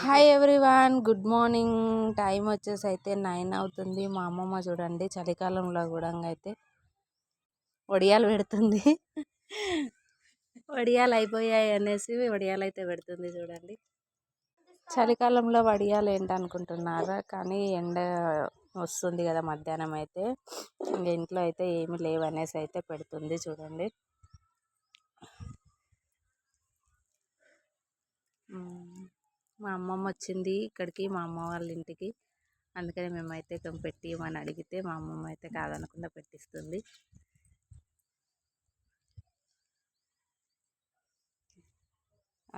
Hi everyone, good morning. Time వచ్చేసి అయితే 9 అవుతుంది. మా అమ్మమ్మ చూడండి చలికాలంలో కూడా అయితే వడియాలు పెడుతుంది. వడియాలు అయిపోయాయి అనేసి వడియాలు అయితే పెడుతుంది చూడండి. చలికాలంలో వడియాలు ఏంటనుకుంటున్నారా, కానీ ఎండ వస్తుంది కదా మధ్యాహ్నం అయితే ఇంక ఇంట్లో అయితే ఏమి లేవనేసి అయితే పెడుతుంది చూడండి. మా అమ్మమ్మ వచ్చింది ఇక్కడికి, మా అమ్మ వాళ్ళ ఇంటికి. అందుకని మేమైతే పెట్టి ఇవ్వమని అడిగితే మా అమ్మమ్మ అయితే కాదనకుండా పెట్టిస్తుంది.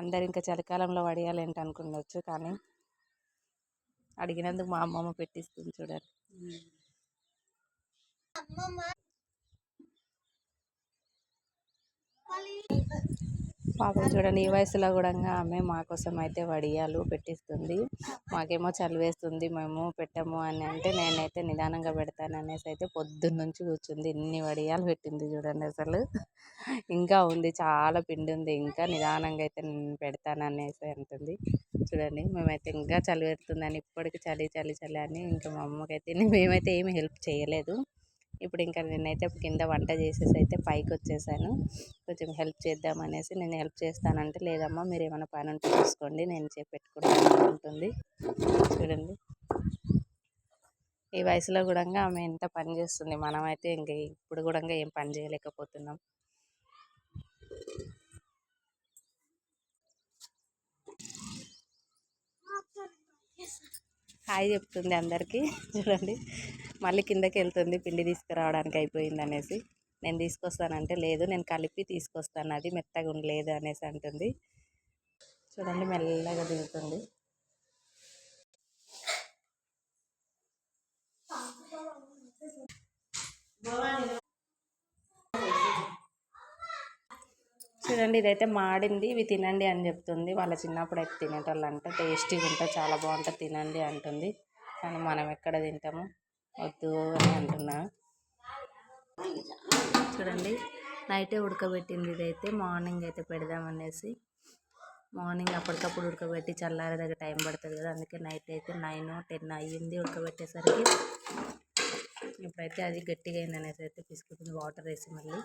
అందరు ఇంకా చలికాలంలో వడియాలు ఏంటి అనుకుండొచ్చు, కానీ అడిగినందుకు మా అమ్మమ్మ పెట్టిస్తుంది చూడండి. పాపం చూడండి, ఈ వయసులో కూడా ఆమె మా కోసం అయితే వడియాలు పెట్టిస్తుంది. మాకేమో చలి వేస్తుంది, మేము పెట్టము అని అంటే నేనైతే నిదానంగా పెడతాను అనేసి అయితే పొద్దున్న నుంచి కూర్చుంది. ఇన్ని వడియాలు పెట్టింది చూడండి. అసలు ఇంకా ఉంది, చాలా పిండి ఉంది, ఇంకా నిదానంగా అయితే నేను పెడతాను అనేసి అంటుంది చూడండి. మేమైతే ఇంకా చలి పెడుతుందని ఇప్పటికి చలి చలి చలి అని ఇంకా మా అమ్మకైతే మేమైతే ఏమి హెల్ప్ చేయలేదు. ఇప్పుడు ఇంకా నేనైతే కింద వంట చేసేసి అయితే పైకి వచ్చేసాను. కొంచెం హెల్ప్ చేద్దామనేసి, నేను హెల్ప్ చేస్తానంటే లేదమ్మా మీరు ఏమైనా పని ఉంటే చూసుకోండి, నేను పెట్టుకుంటాను ఉంటుంది చూడండి. ఈ వయసులో కూడా ఆమె ఎంత పని చేస్తుంది. మనమైతే ఇంక ఇప్పుడు కూడా ఏం పని చేయలేకపోతున్నాం. హాయ్ చెప్తుంది అందరికీ చూడండి. మళ్ళీ కిందకి వెళ్తుంది పిండి తీసుకురావడానికి అయిపోయింది అనేసి. నేను తీసుకొస్తానంటే లేదు నేను కలిపి తీసుకొస్తాను, అది మెత్తగా ఉండలేదు అనేసి అంటుంది చూడండి. మెల్లగా దిగుతుంది. చూడండి, ఇదైతే మాడింది, ఇవి తినండి అని చెప్తుంది. వాళ్ళ చిన్నప్పుడు అయితే తినేటోళ్ళంట, టేస్టీగా ఉంటుంది, చాలా బాగుంటుంది, తినండి అంటుంది. కానీ మనం ఎక్కడ తింటాము, వద్దు అని అంటున్నా చూడండి. నైటే ఉడకబెట్టింది ఇదైతే, మార్నింగ్ అయితే పెడదామనేసి. మార్నింగ్ అప్పటికప్పుడు ఉడకబెట్టి చల్లారే దగ్గర టైం పడుతుంది కదా, అందుకే నైట్ అయితే 9-10 అయ్యింది ఉడకబెట్టేసరికి. ఇప్పుడైతే అది గట్టిగా అయింది అనేసి అయితే తీసుకుంటుంది వాటర్ వేసి మళ్ళీ.